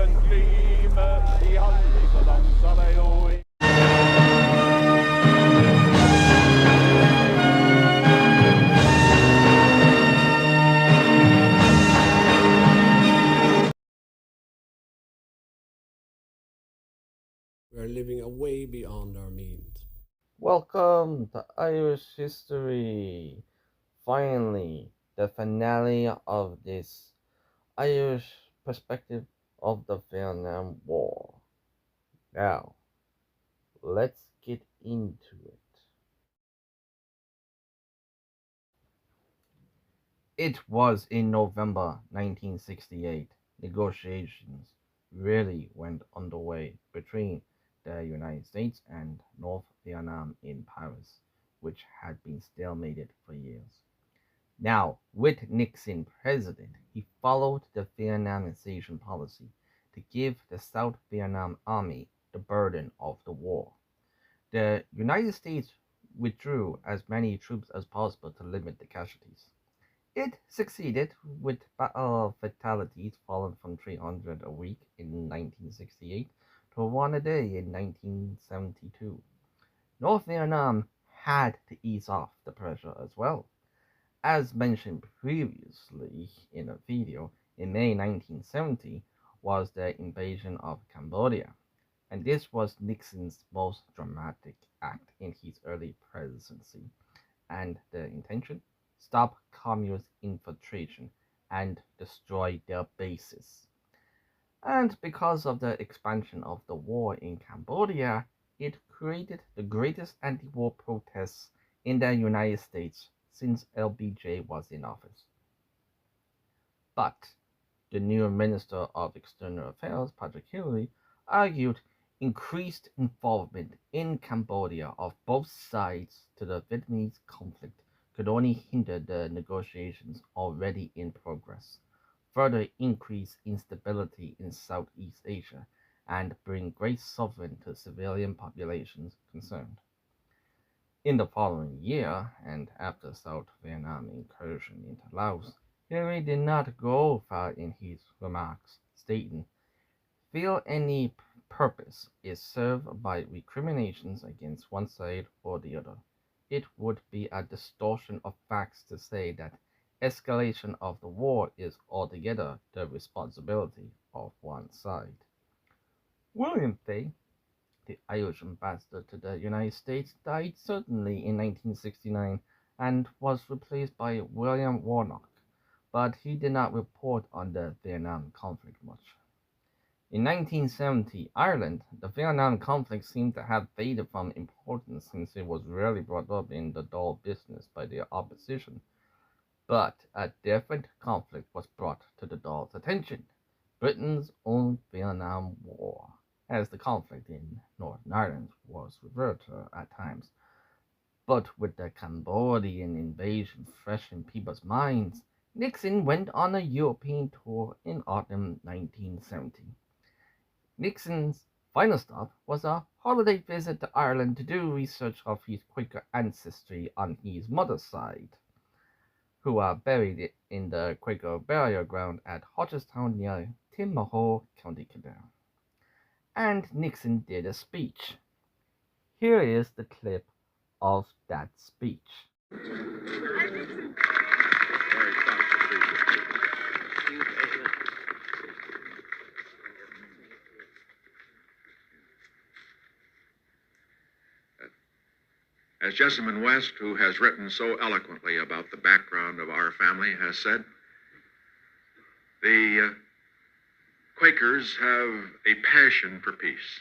solen glimmer i aldrig så dansar dig då i. We are living way beyond our means. Welcome to Irish History. Finally, the finale of this Irish perspective of the Vietnam War. Now, let's get into it. It was in November 1968. Negotiations really went underway between the United States and North Vietnam in Paris, which had been stalemated for years. Now, with Nixon president, he followed the Vietnamization policy to give the South Vietnam Army the burden of the war. The United States withdrew as many troops as possible to limit the casualties. It succeeded, with battle fatalities falling from 300 a week in 1968 to 1 a day in 1972. North Vietnam had to ease off the pressure as well. As mentioned previously in a video, in May 1970 was the invasion of Cambodia, and this was Nixon's most dramatic act in his early presidency, and the intention? Stop communist infiltration and destroy their bases. And because of the expansion of the war in Cambodia, it created the greatest anti-war protests in the United States since LBJ was in office. But the new Minister of External Affairs, Patrick Hillary, argued increased involvement in Cambodia of both sides to the Vietnamese conflict could only hinder the negotiations already in progress, further increase instability in Southeast Asia, and bring great suffering to civilian populations concerned. In the following year, and after South Vietnam incursion into Laos, Hillary did not go far in his remarks, stating, "Feel any purpose is served by recriminations against one side or the other. It would be a distortion of facts to say that escalation of the war is altogether the responsibility of one side." William Fay, the Irish ambassador to the United States, died suddenly in 1969 and was replaced by William Warnock, but he did not report on the Vietnam conflict much. In 1970, Ireland, the Vietnam conflict seemed to have faded from importance since it was rarely brought up in the Dáil business by the opposition. But a different conflict was brought to the Dáil's attention: Britain's own Vietnam War, as the conflict in Northern Ireland was referred to at times. But with the Cambodian invasion fresh in people's minds, Nixon went on a European tour in autumn 1970. Nixon's final stop was a holiday visit to Ireland to do research of his Quaker ancestry on his mother's side, who are buried in the Quaker burial ground at Hodgestown near Timahoe, County Kildare. And Nixon did a speech. Here is the clip of that speech. As Jessamine West, who has written so eloquently about the background of our family, has said, the Quakers have a passion for peace.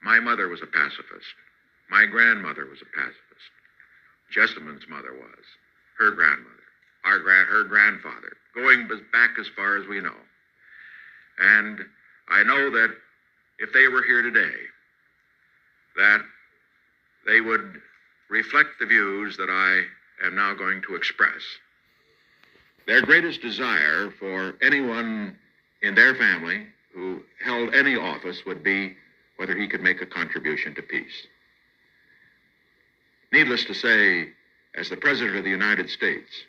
My mother was a pacifist. My grandmother was a pacifist. Jessamine's mother was. Her grandmother. Her grandfather. Going back as far as we know. And I know that if they were here today, that they would reflect the views that I am now going to express. Their greatest desire for anyone in their family who held any office would be whether he could make a contribution to peace. Needless to say, as the President of the United States,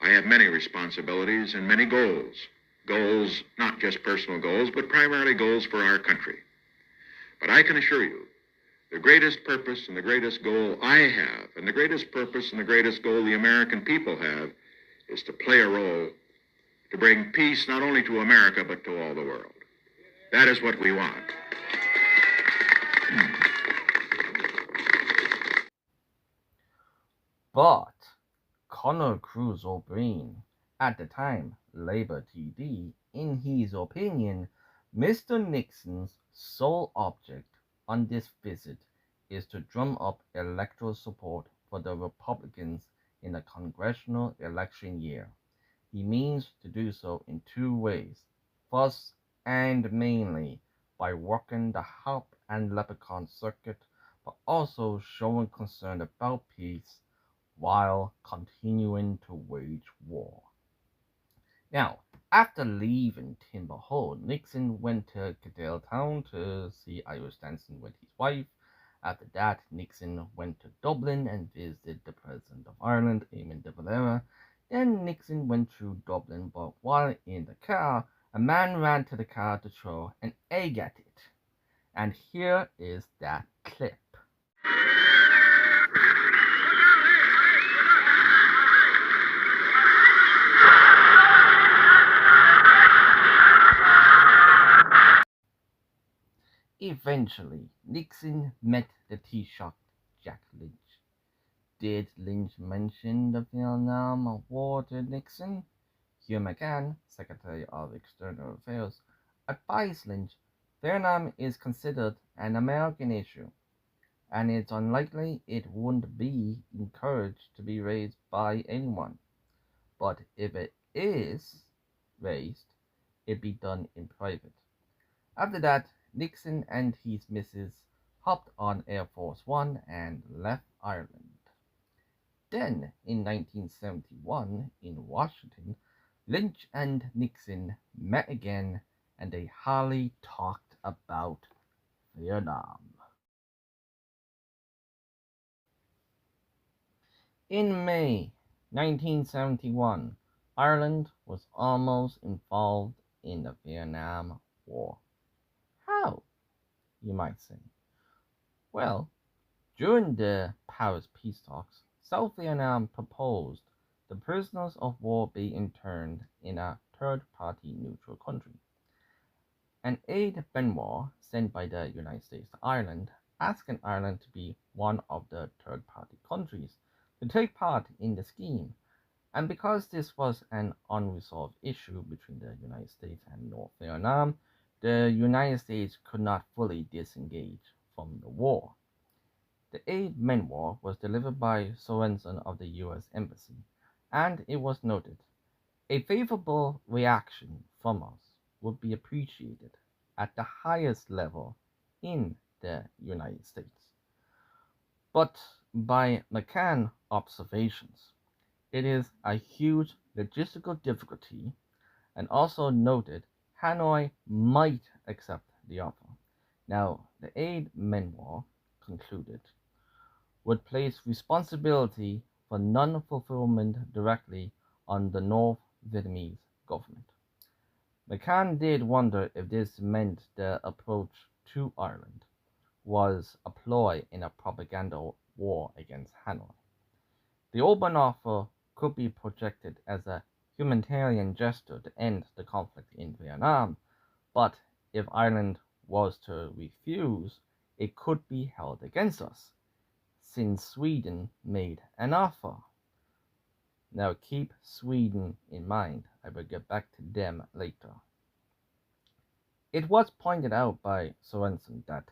I have many responsibilities and many goals. Goals, not just personal goals, but primarily goals for our country. But I can assure you, the greatest purpose and the greatest goal I have, and the greatest purpose and the greatest goal the American people have, is to play a role to bring peace not only to America, but to all the world. That is what we want. But Conor Cruz O'Brien, at the time Labour TD, in his opinion, Mr. Nixon's sole object on this visit is to drum up electoral support for the Republicans in the congressional election year. He means to do so in two ways. First, and mainly, by working the Hop and Leprechaun circuit, but also showing concern about peace while continuing to wage war. Now, after leaving Timber Hole, Nixon went to Cadelltown to see Irish dancing with his wife. After that, Nixon went to Dublin and visited the President of Ireland, Eamon de Valera. Then Nixon went through Dublin, but while in the car, a man ran to the car to throw an egg at it. And here is that clip. Eventually, Nixon met the tea-shocked Jack Lynch. Did Lynch mention the Vietnam War to Nixon? Hugh McCann, Secretary of External Affairs, advised Lynch Vietnam is considered an American issue, and it's unlikely it wouldn't be encouraged to be raised by anyone. But if it is raised, it be done in private. After that, Nixon and his missus hopped on Air Force One and left Ireland. Then, in 1971, in Washington, Lynch and Nixon met again, and they hardly talked about Vietnam. In May 1971, Ireland was almost involved in the Vietnam War. How, you might say? Well, during the Paris peace talks, South Vietnam proposed the prisoners of war be interned in a third-party neutral country. An aide Benoit sent by the United States to Ireland, asking Ireland to be one of the third-party countries to take part in the scheme. And because this was an unresolved issue between the United States and North Vietnam, the United States could not fully disengage from the war. The aid memoir was delivered by Sorensen of the U.S. Embassy, and it was noted, a favorable reaction from us would be appreciated at the highest level in the United States. But by McCann observations, it is a huge logistical difficulty, and also noted Hanoi might accept the offer. Now, the aid memoir concluded would place responsibility for non-fulfillment directly on the North Vietnamese government. McCann did wonder if this meant the approach to Ireland was a ploy in a propaganda war against Hanoi. The open offer could be projected as a humanitarian gesture to end the conflict in Vietnam, but if Ireland was to refuse, it could be held against us, since Sweden made an offer. Now keep Sweden in mind, I will get back to them later. It was pointed out by Sorensen that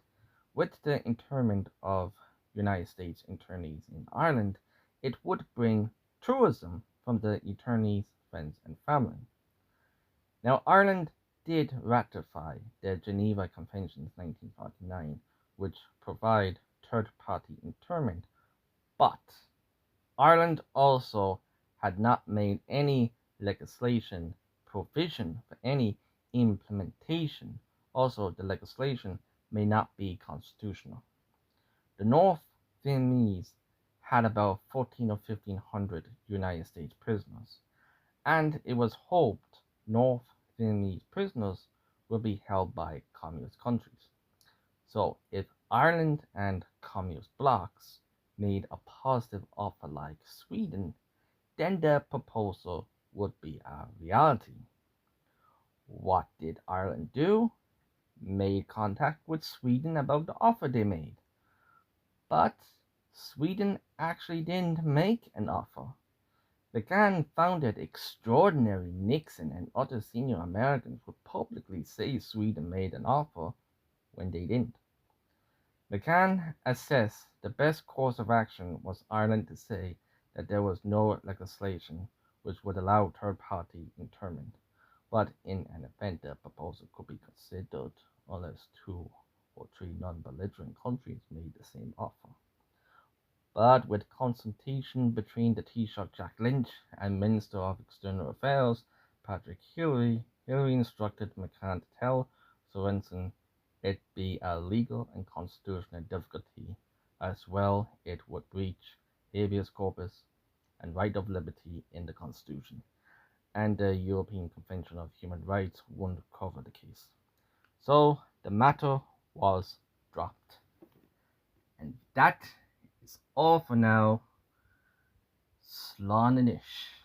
with the internment of United States internees in Ireland, it would bring tourism from the internees' friends and family. Now, Ireland did ratify the Geneva Conventions 1949, which provide third-party internment, but Ireland also had not made any legislation provision for any implementation. Also, the legislation may not be constitutional. The North Vietnamese had about 14 or 1500 United States prisoners, and it was hoped North Vietnamese prisoners will be held by communist countries. So if Ireland and communist blocs made a positive offer like Sweden, then the proposal would be a reality. What did Ireland do? Made contact with Sweden about the offer they made. But Sweden actually didn't make an offer. McCann found it extraordinary Nixon and other senior Americans would publicly say Sweden made an offer when they didn't. McCann assessed the best course of action was Ireland to say that there was no legislation which would allow third-party internment, but in an event the proposal could be considered unless 2 or 3 non-belligerent countries made the same offer. But with consultation between the Taoiseach Jack Lynch and Minister of External Affairs Patrick Hillery, Hillery instructed McCann to tell Sorensen it be a legal and constitutional difficulty, as well it would breach habeas corpus and right of liberty in the Constitution, and the European Convention of Human Rights wouldn't cover the case. So the matter was dropped. And that is all for now. Slán in ish.